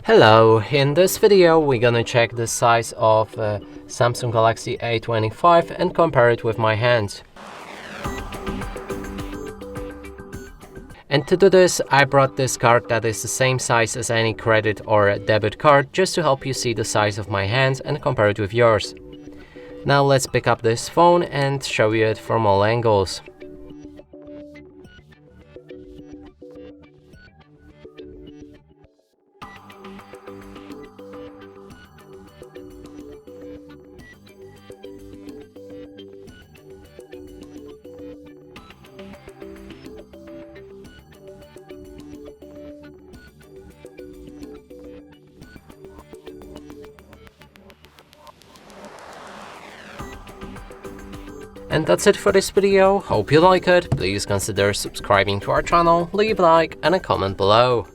Hello, in this video we're gonna check the size of Samsung Galaxy A25 and compare it with my hands. And to do this, I brought this card that is the same size as any credit or debit card, just to help you see the size of my hands and compare it with yours. Now let's pick up this phone and show you it from all angles. And that's it for this video. Hope you like it. Please consider subscribing to our channel, leave a like and a comment below.